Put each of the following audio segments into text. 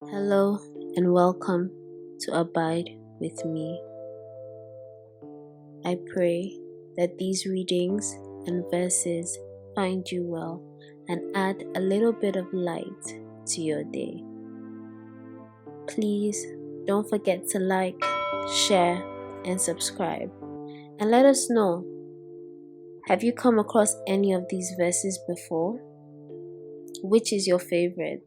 Hello and welcome to Abide with me. I pray that these readings and verses find you well and add a little bit of light to your day. Please don't forget to like, share, and subscribe. And let us know, have you come across any of these verses before? Which is your favorite?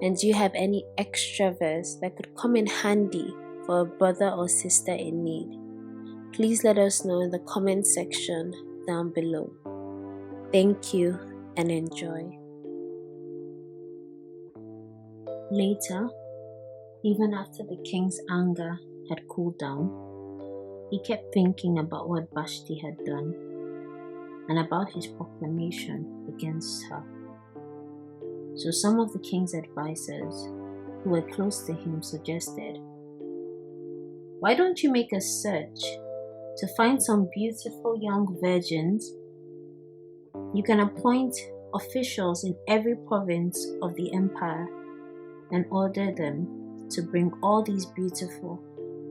And do you have any extra verse that could come in handy for a brother or sister in need? Please let us know in the comment section down below. Thank you and enjoy. Later, even after the king's anger had cooled down, he kept thinking about what Vashti had done and about his proclamation against her. So some of the king's advisors who were close to him suggested, "Why don't you make a search to find some beautiful young virgins? You can appoint officials in every province of the empire and order them to bring all these beautiful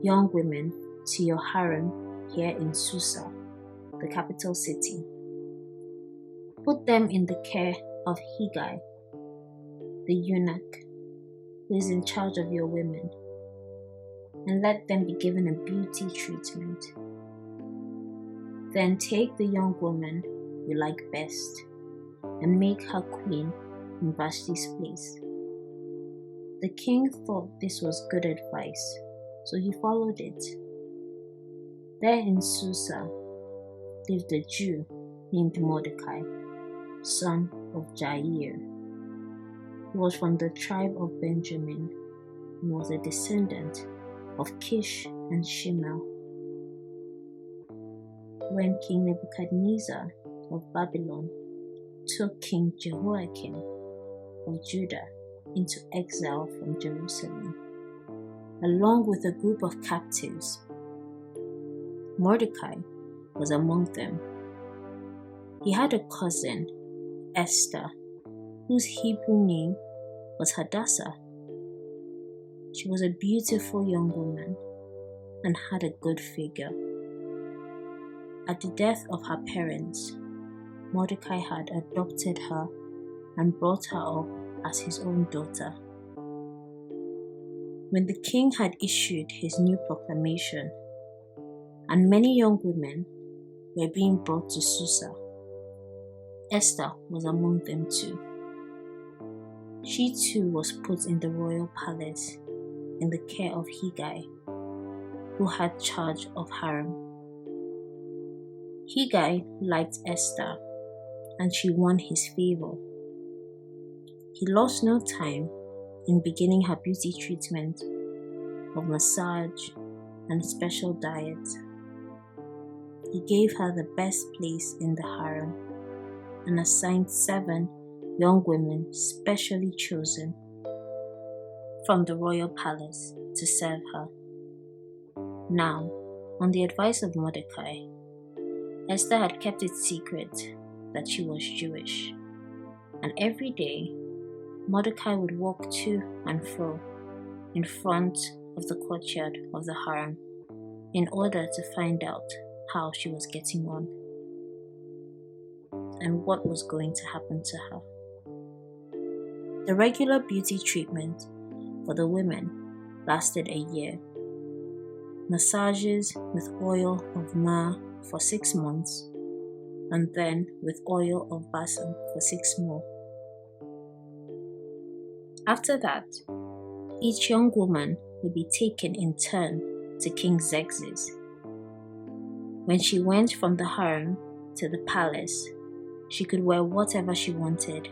young women to your harem here in Susa, the capital city. Put them in the care of Higai, the eunuch, who is in charge of your women, and let them be given a beauty treatment. Then take the young woman you like best and make her queen in Vashti's place." The king thought this was good advice, so he followed it. There in Susa lived a Jew named Mordecai, son of Jair. He was from the tribe of Benjamin and was a descendant of Kish and Shimei. When King Nebuchadnezzar of Babylon took King Jehoiakim of Judah into exile from Jerusalem, along with a group of captives, Mordecai was among them. He had a cousin, Esther, whose Hebrew name was Hadassah. She was a beautiful young woman and had a good figure. At the death of her parents, Mordecai had adopted her and brought her up as his own daughter. When the king had issued his new proclamation, and many young women were being brought to Susa, Esther was among them too. She too was put in the royal palace in the care of Higai, who had charge of harem. Higai liked Esther, and she won his favor. He lost no time in beginning her beauty treatment of massage and special diet. He gave her the best place in the harem and assigned 7 young women specially chosen from the royal palace to serve her. Now, on the advice of Mordecai, Esther had kept it secret that she was Jewish, and every day Mordecai would walk to and fro in front of the courtyard of the harem in order to find out how she was getting on and what was going to happen to her. The regular beauty treatment for the women lasted a year. Massages with oil of myrrh for 6 months, and then with oil of balsam for 6 more. After that, each young woman would be taken in turn to King Xerxes. When she went from the harem to the palace, she could wear whatever she wanted.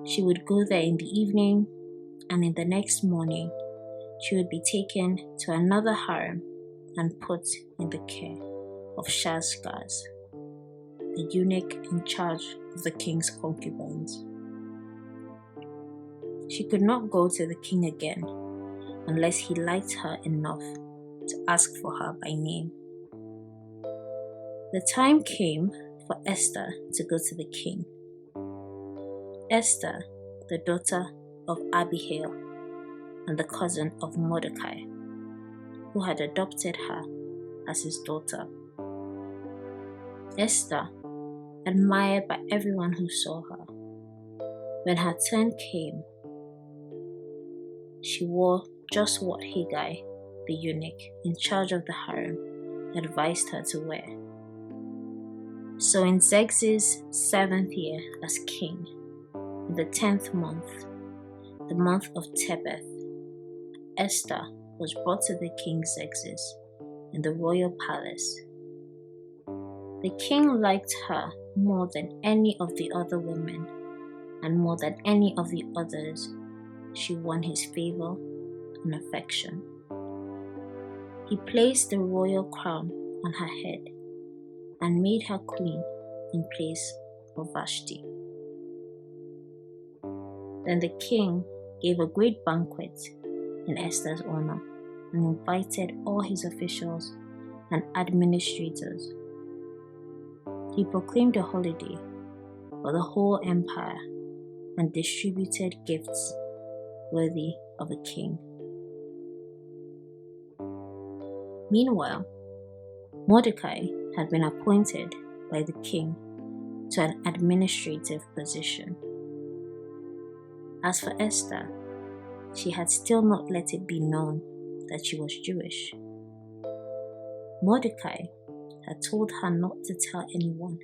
She would go there in the evening, and in the next morning, she would be taken to another harem and put in the care of Shashgaz, the eunuch in charge of the king's concubines. She could not go to the king again unless he liked her enough to ask for her by name. The time came for Esther to go to the king. Esther, the daughter of Abihail, and the cousin of Mordecai, who had adopted her as his daughter. Esther, admired by everyone who saw her. When her turn came, she wore just what Haggai, the eunuch in charge of the harem, advised her to wear. So in Xerxes' 7th year as king, in the 10th month, the month of Tebeth, Esther was brought to the king Xerxes in the royal palace. The king liked her more than any of the other women, and more than any of the others, she won his favor and affection. He placed the royal crown on her head and made her queen in place of Vashti. Then the king gave a great banquet in Esther's honor and invited all his officials and administrators. He proclaimed a holiday for the whole empire and distributed gifts worthy of a king. Meanwhile, Mordecai had been appointed by the king to an administrative position. As for Esther, she had still not let it be known that she was Jewish. Mordecai had told her not to tell anyone,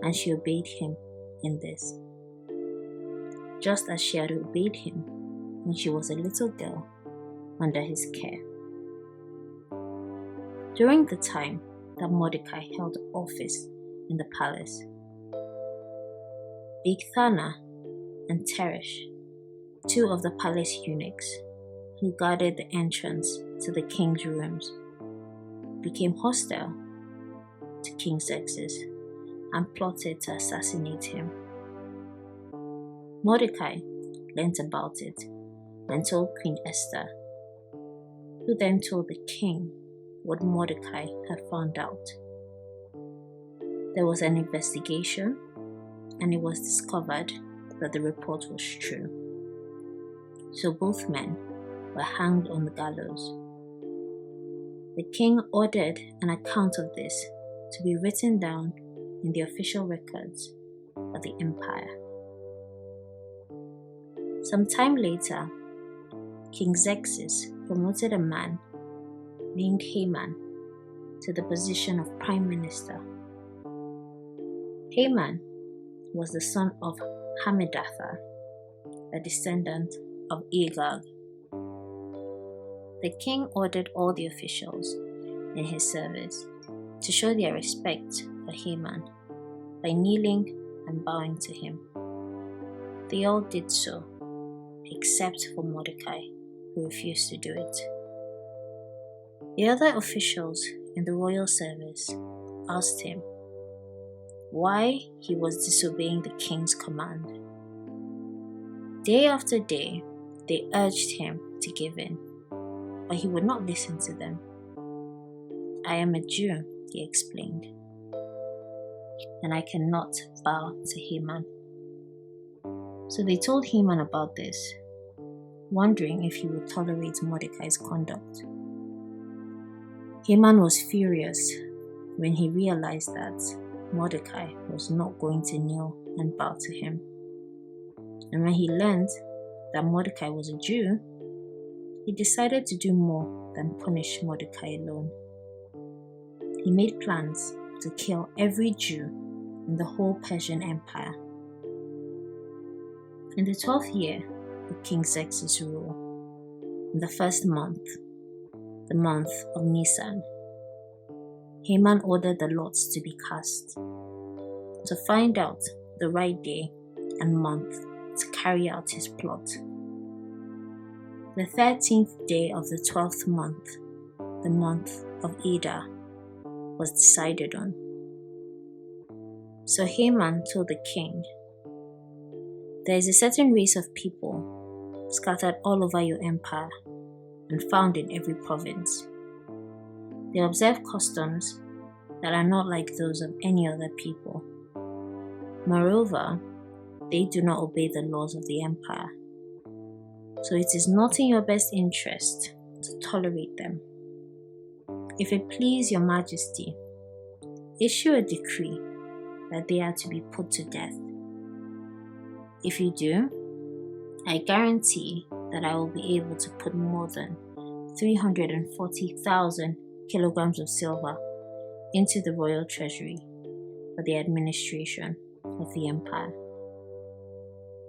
and she obeyed him in this, just as she had obeyed him when she was a little girl under his care. During the time that Mordecai held office in the palace, Bigthana and Teresh, two of the palace eunuchs who guarded the entrance to the king's rooms, became hostile to King Xerxes and plotted to assassinate him. Mordecai learnt about it and told Queen Esther, who then told the king what Mordecai had found out. There was an investigation, and it was discovered that the report was true. So both men were hanged on the gallows. The king ordered an account of this to be written down in the official records of the empire. Some time later, King Xerxes promoted a man named Haman to the position of prime minister. Haman was the son of Hammedatha, a descendant of Agag. The king ordered all the officials in his service to show their respect for Haman by kneeling and bowing to him. They all did so, except for Mordecai, who refused to do it. The other officials in the royal service asked him why he was disobeying the king's command. Day after day, they urged him to give in, but he would not listen to them. "I am a Jew," he explained, "and I cannot bow to Haman." So they told Haman about this, wondering if he would tolerate Mordecai's conduct. Haman was furious when he realized that Mordecai was not going to kneel and bow to him. And when he learned that Mordecai was a Jew, he decided to do more than punish Mordecai alone. He made plans to kill every Jew in the whole Persian Empire. In the 12th year of King Xerxes' rule, in the first month, the month of Nisan, Haman ordered the lots to be cast to find out the right day and month to carry out his plot. The 13th day of the 12th month, the month of Adar, was decided on. So Haman told the king, "There is a certain race of people scattered all over your empire and found in every province. They observe customs that are not like those of any other people. Moreover, they do not obey the laws of the empire. So it is not in your best interest to tolerate them. If it please your majesty, issue a decree that they are to be put to death. If you do, I guarantee that I will be able to put more than 340,000 kilograms of silver into the royal treasury for the administration of the empire.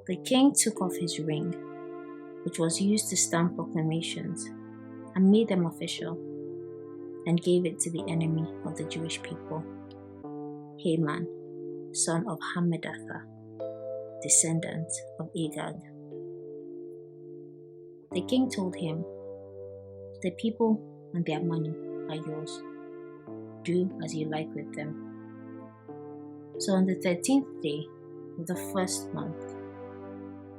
The king took off his ring, which was used to stamp proclamations, and made them official, and gave it to the enemy of the Jewish people, Haman, son of Hammedatha, descendant of Agag. The king told him, "The people and their money are yours. Do as you like with them." So on the 13th day of the first month,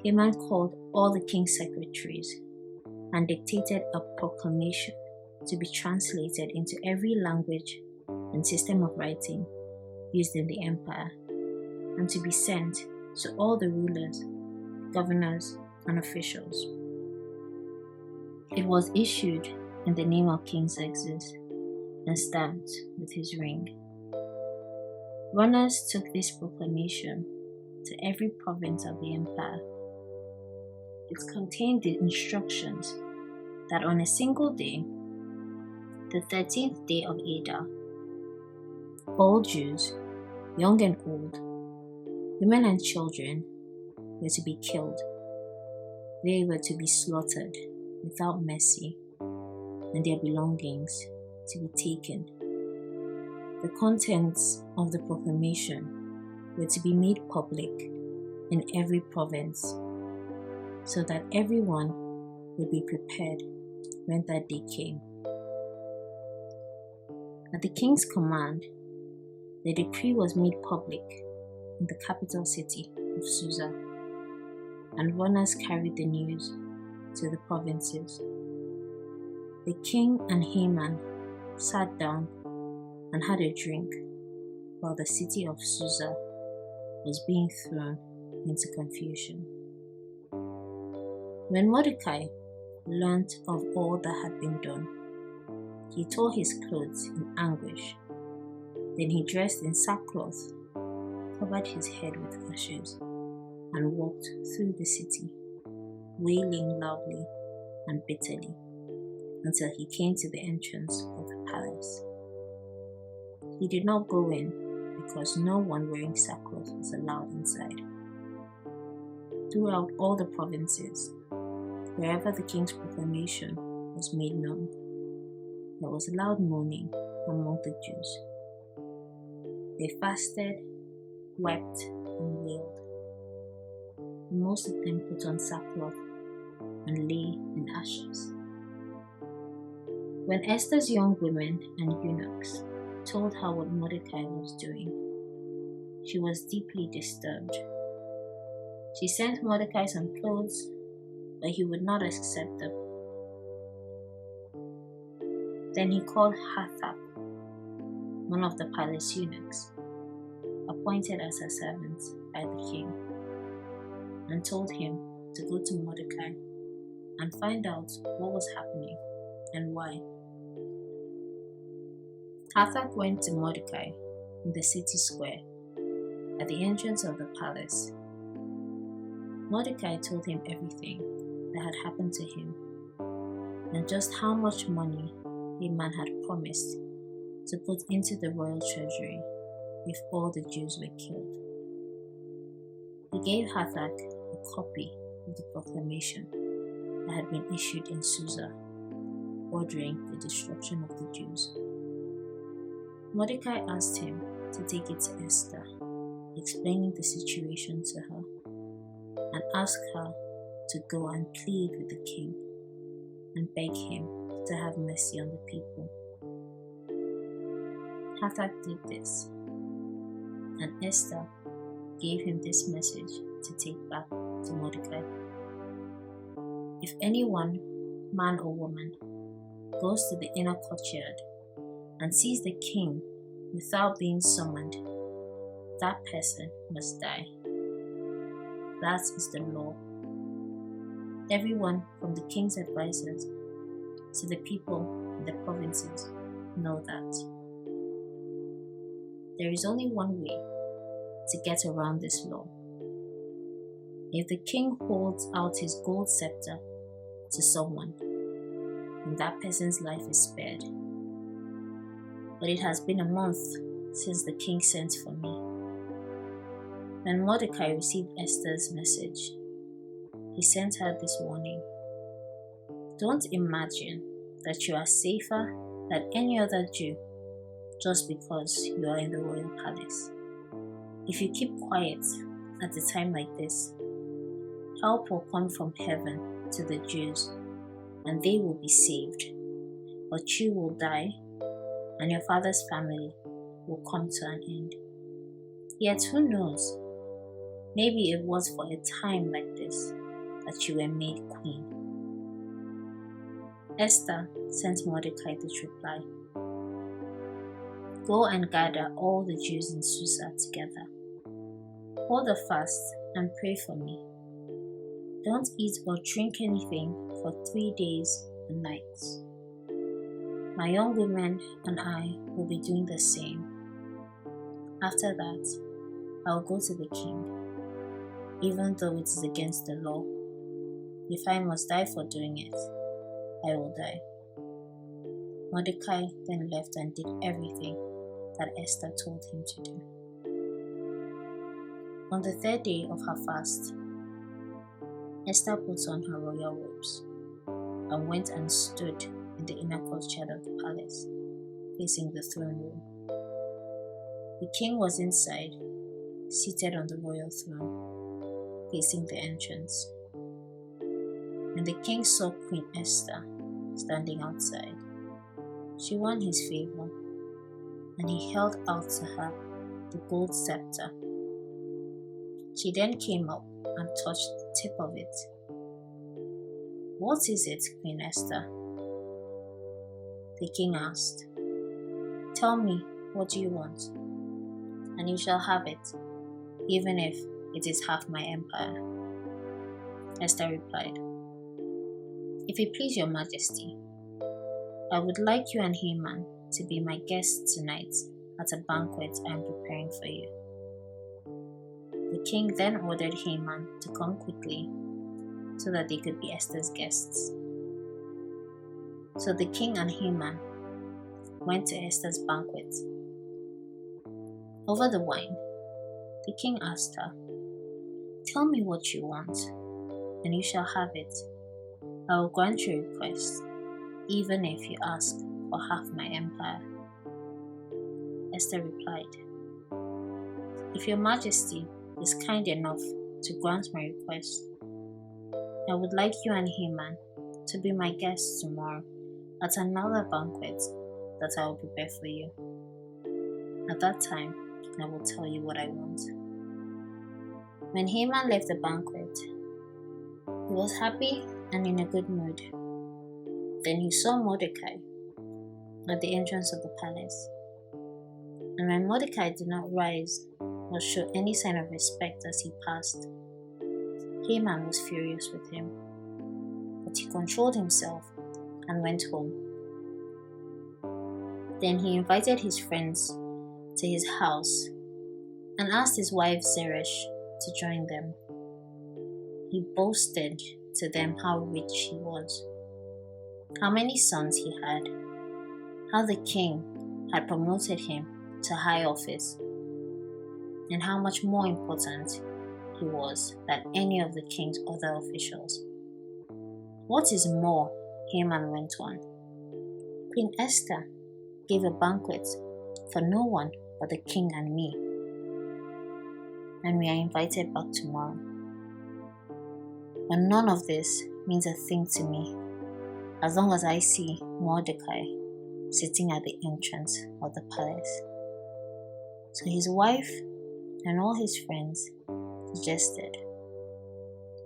Haman called all the king's secretaries and dictated a proclamation to be translated into every language and system of writing used in the empire, and to be sent to all the rulers, governors, and officials. It was issued in the name of King Xerxes and stamped with his ring. Runners took this proclamation to every province of the empire. It contained the instructions that on a single day, the 13th day of Adar, all Jews, young and old, women and children, were to be killed. They were to be slaughtered without mercy, and their belongings to be taken. The contents of the proclamation were to be made public in every province, so that everyone would be prepared when that day came. At the king's command, the decree was made public in the capital city of Susa, and runners carried the news to the provinces. The king and Haman sat down and had a drink while the city of Susa was being thrown into confusion. When Mordecai learnt of all that had been done, he tore his clothes in anguish. Then he dressed in sackcloth, covered his head with ashes, and walked through the city, wailing loudly and bitterly, until he came to the entrance of the palace. He did not go in because no one wearing sackcloth was allowed inside. Throughout all the provinces, wherever the king's proclamation was made known, there was loud mourning among the Jews. They fasted, wept, and wailed. Most of them put on sackcloth and lay in ashes. When Esther's young women and eunuchs told her what Mordecai was doing, she was deeply disturbed. She sent Mordecai some clothes, but he would not accept them. Then he called Hathach, one of the palace eunuchs, appointed as her servant by the king, and told him to go to Mordecai and find out what was happening and why. Hathach went to Mordecai in the city square at the entrance of the palace. Mordecai told him everything that had happened to him and just how much money Haman had promised to put into the royal treasury if all the Jews were killed. He gave Hathach a copy of the proclamation that had been issued in Susa, ordering the destruction of the Jews. Mordecai asked him to take it to Esther, explaining the situation to her, and asked her to go and plead with the king and beg him to have mercy on the people. Hathach did this, and Esther gave him this message to take back to Mordecai. If anyone, man or woman, goes to the inner courtyard and sees the king without being summoned, that person must die. That is the law. Everyone from the king's advisors to the people in the provinces know that. There is only one way to get around this law. If the king holds out his gold scepter to someone, then that person's life is spared. But it has been a month since the king sent for me. When Mordecai received Esther's message, he sent her this warning. Don't imagine that you are safer than any other Jew just because you are in the royal palace. If you keep quiet at a time like this, help will come from heaven to the Jews, and they will be saved. But you will die, and your father's family will come to an end. Yet who knows? Maybe it was for a time like this that you were made queen. Esther sent Mordecai this reply. Go and gather all the Jews in Susa together. Hold a fast and pray for me. Don't eat or drink anything for 3 days and nights. My young women and I will be doing the same. After that, I will go to the king, even though it is against the law. If I must die for doing it, I will die. Mordecai then left and did everything that Esther told him to do. On the 3rd day of her fast, Esther put on her royal robes and went and stood in the inner courtyard of the palace, facing the throne room. The king was inside, seated on the royal throne, facing the entrance. When the king saw Queen Esther standing outside, she won his favor, and he held out to her the gold scepter. She then came up and touched the tip of it. What is it, Queen Esther? The king asked. Tell me, what do you want? And you shall have it, even if it is half my empire. Esther replied, If it please your majesty, I would like you and Haman to be my guests tonight at a banquet I am preparing for you. The king then ordered Haman to come quickly so that they could be Esther's guests. So the king and Haman went to Esther's banquet. Over the wine, the king asked her, Tell me what you want, and you shall have it. I will grant your request, even if you ask for half my empire. Esther replied, If your majesty is kind enough to grant my request, I would like you and Haman to be my guests tomorrow at another banquet that I will prepare for you. At that time, I will tell you what I want. When Haman left the banquet, he was happy and in a good mood. Then he saw Mordecai at the entrance of the palace. And when Mordecai did not rise or show any sign of respect as he passed, Haman was furious with him. But he controlled himself and went home. Then he invited his friends to his house and asked his wife Zeresh to join them. He boasted to them how rich he was, how many sons he had, how the king had promoted him to high office, and how much more important he was than any of the king's other officials. What is more, Haman went on, Queen Esther gave a banquet for no one but the king and me, and we are invited back tomorrow. But none of this means a thing to me, as long as I see Mordecai sitting at the entrance of the palace. So his wife and all his friends suggested,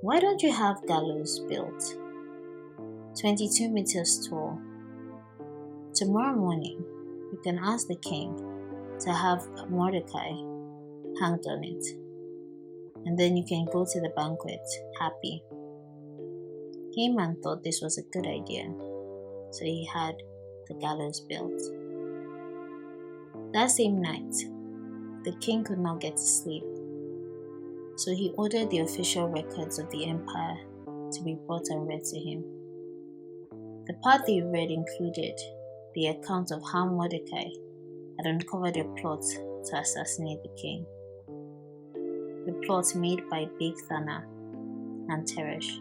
Why don't you have gallows built, 22 meters tall? Tomorrow morning, you can ask the king to have Mordecai hanged on it, and then you can go to the banquet happy. Haman thought this was a good idea, so he had the gallows built. That same night, the king could not get to sleep, so he ordered the official records of the empire to be brought and read to him. The part they read included the account of how Mordecai had uncovered a plot to assassinate the king. The plot made by Bigthana and Teresh,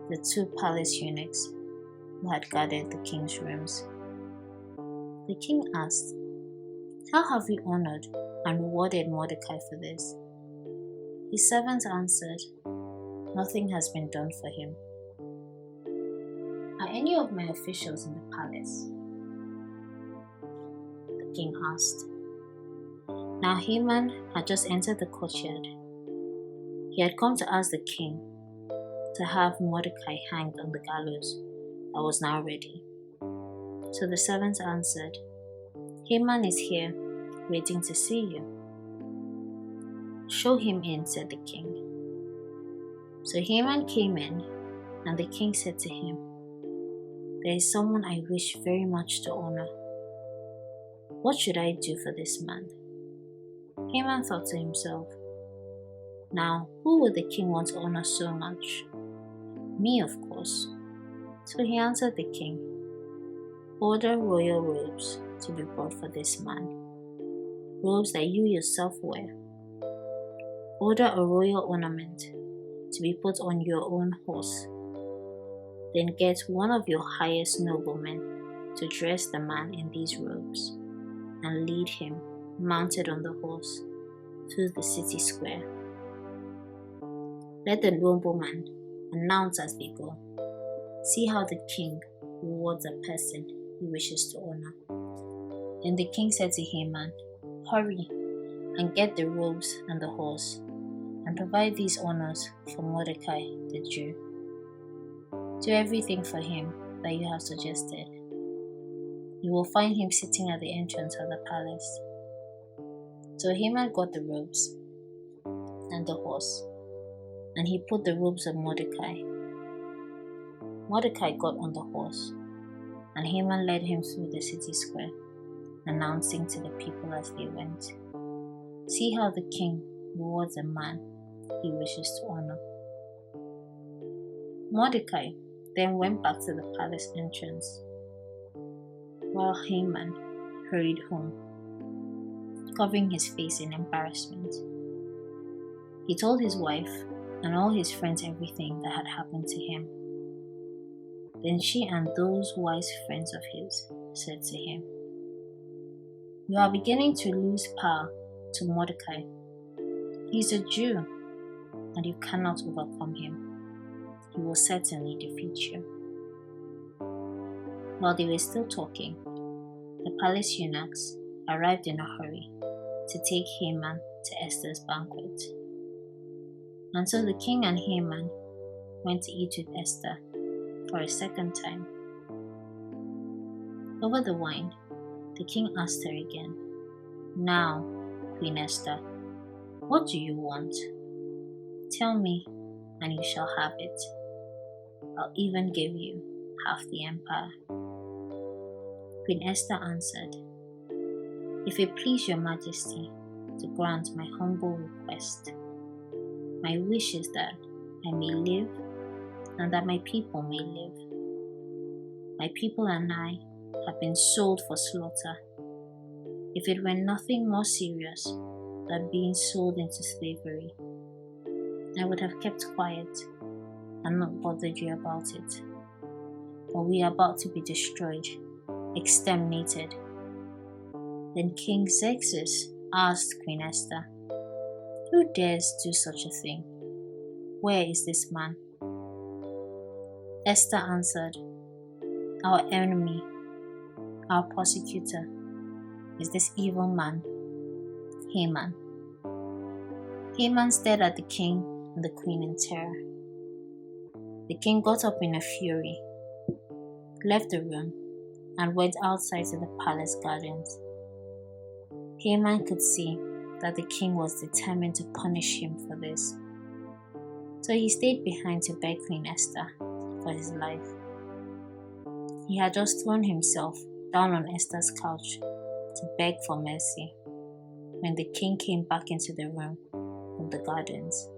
the two palace eunuchs who had guarded the king's rooms. The king asked, "How have you honored and rewarded Mordecai for this?" His servants answered, "Nothing has been done for him." "Are any of my officials in the palace?" the king asked. Now Haman had just entered the courtyard. He had come to ask the king to have Mordecai hanged on the gallows that was now ready. So the servants answered, "Haman is here, waiting to see you." "Show him in," said the king. So Haman came in, and the king said to him, "There is someone I wish very much to honor. What should I do for this man?" Haman thought to himself, "Now, who would the king want to honor so much? Me, of course." So he answered the king, "Order royal robes to be brought for this man, robes that you yourself wear. Order a royal ornament to be put on your own horse. Then get one of your highest noblemen to dress the man in these robes and lead him, mounted on the horse, through the city square. Let the nobleman announce as they go, 'See how the king rewards a person he wishes to honor.'" Then the king said to Haman, "Hurry and get the robes and the horse, and provide these honors for Mordecai the Jew. Do everything for him that you have suggested. You will find him sitting at the entrance of the palace." So Haman got the robes and the horse, and he put the robes of Mordecai. Mordecai got on the horse, and Haman led him through the city square, announcing to the people as they went, "See how the king rewards a man he wishes to honor." Mordecai then went back to the palace entrance, while Haman hurried home, covering his face in embarrassment. He told his wife and all his friends everything that had happened to him. Then she and those wise friends of his said to him, "You are beginning to lose power to Mordecai. He is a Jew, and you cannot overcome him. He will certainly defeat you." While they were still talking, the palace eunuchs arrived in a hurry to take Haman to Esther's banquet. And so the king and Haman went to eat with Esther for a second time. Over the wine, the king asked her again, "Now, Queen Esther, what do you want? Tell me, and you shall have it. I'll even give you half the empire." Queen Esther answered, "If it please your majesty to grant my humble request, my wish is that I may live and that my people may live. My people and I have been sold for slaughter. If it were nothing more serious than being sold into slavery, I would have kept quiet and not bothered you about it. But we are about to be destroyed, exterminated." Then King Xerxes asked Queen Esther, "Who dares do such a thing? Where is this man?" Esther answered, "Our enemy, our persecutor, is this evil man, Haman." Haman stared at the king and the queen in terror. The king got up in a fury, left the room, and went outside to the palace gardens. Haman could see that the king was determined to punish him for this. So he stayed behind to beg Queen Esther for his life. He had just thrown himself down on Esther's couch to beg for mercy when the king came back into the room of the gardens.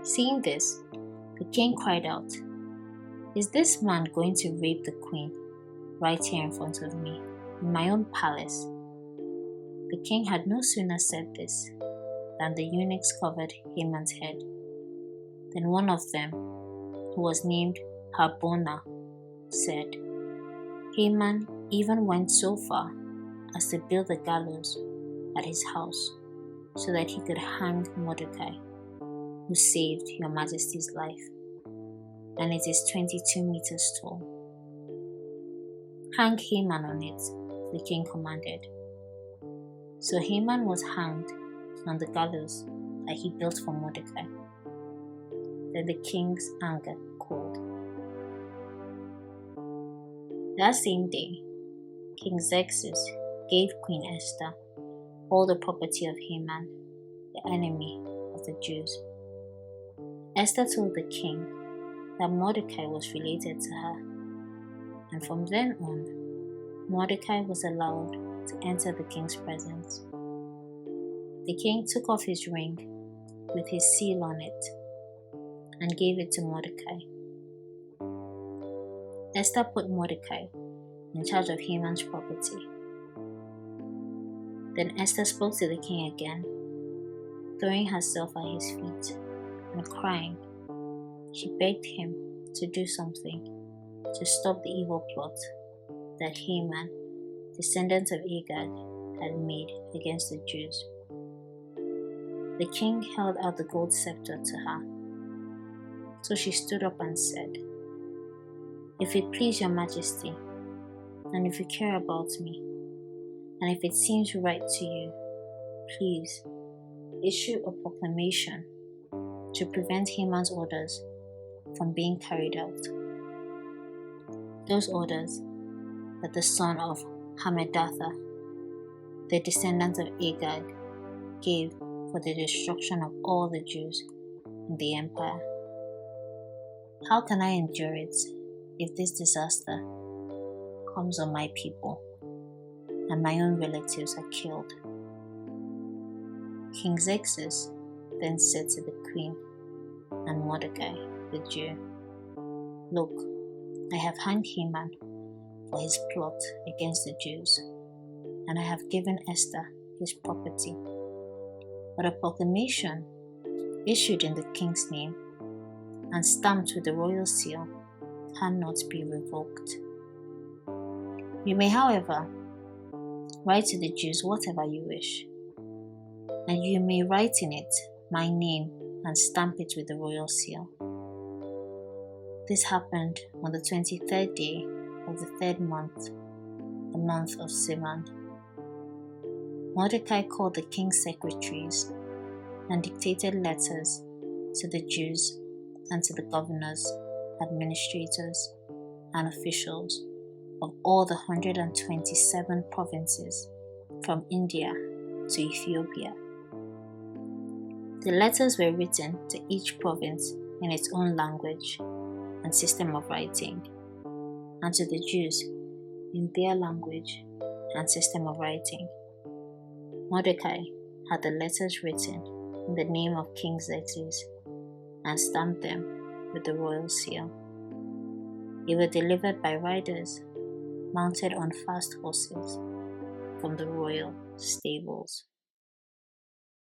Seeing this, the king cried out, "Is this man going to rape the queen right here in front of me, in my own palace?" The king had no sooner said this than the eunuchs covered Haman's head. Then one of them, who was named Harbona, said, "Haman even went so far as to build a gallows at his house so that he could hang Mordecai, who saved your majesty's life, and it is 22 meters tall. Hang Haman on it," the king commanded. So Haman was hanged on the gallows that he built for Mordecai. Then the king's anger cooled. That same day, King Xerxes gave Queen Esther all the property of Haman, the enemy of the Jews. Esther told the king that Mordecai was related to her, and from then on, Mordecai was allowed to enter the king's presence. The king took off his ring with his seal on it and gave it to Mordecai. Esther put Mordecai in charge of Haman's property. Then Esther spoke to the king again, throwing herself at his feet and crying. She begged him to do something to stop the evil plot that Haman, descendant of Agag, had made against the Jews. The king held out the gold scepter to her. So she stood up and said, "If it please your majesty, and if you care about me, and if it seems right to you, please issue a proclamation to prevent Haman's orders from being carried out. Those orders that the son of Hammedatha, the descendant of Agag, gave for the destruction of all the Jews in the empire. How can I endure it if this disaster comes on my people and my own relatives are killed?" King Xerxes then said to the queen and Mordecai, the Jew, "Look, I have hanged Haman for his plot against the Jews, and I have given Esther his property. But a proclamation issued in the king's name and stamped with the royal seal cannot be revoked. You may, however, write to the Jews whatever you wish, and you may write in it my name and stamp it with the royal seal." This happened on the 23rd day of the 3rd month, the month of Sivan. Mordecai called the king's secretaries and dictated letters to the Jews and to the governors, administrators, and officials of all the 127 provinces from India to Ethiopia. The letters were written to each province in its own language and system of writing, and to the Jews in their language and system of writing. Mordecai had the letters written in the name of King Xerxes and stamped them with the royal seal. They were delivered by riders mounted on fast horses from the royal stables.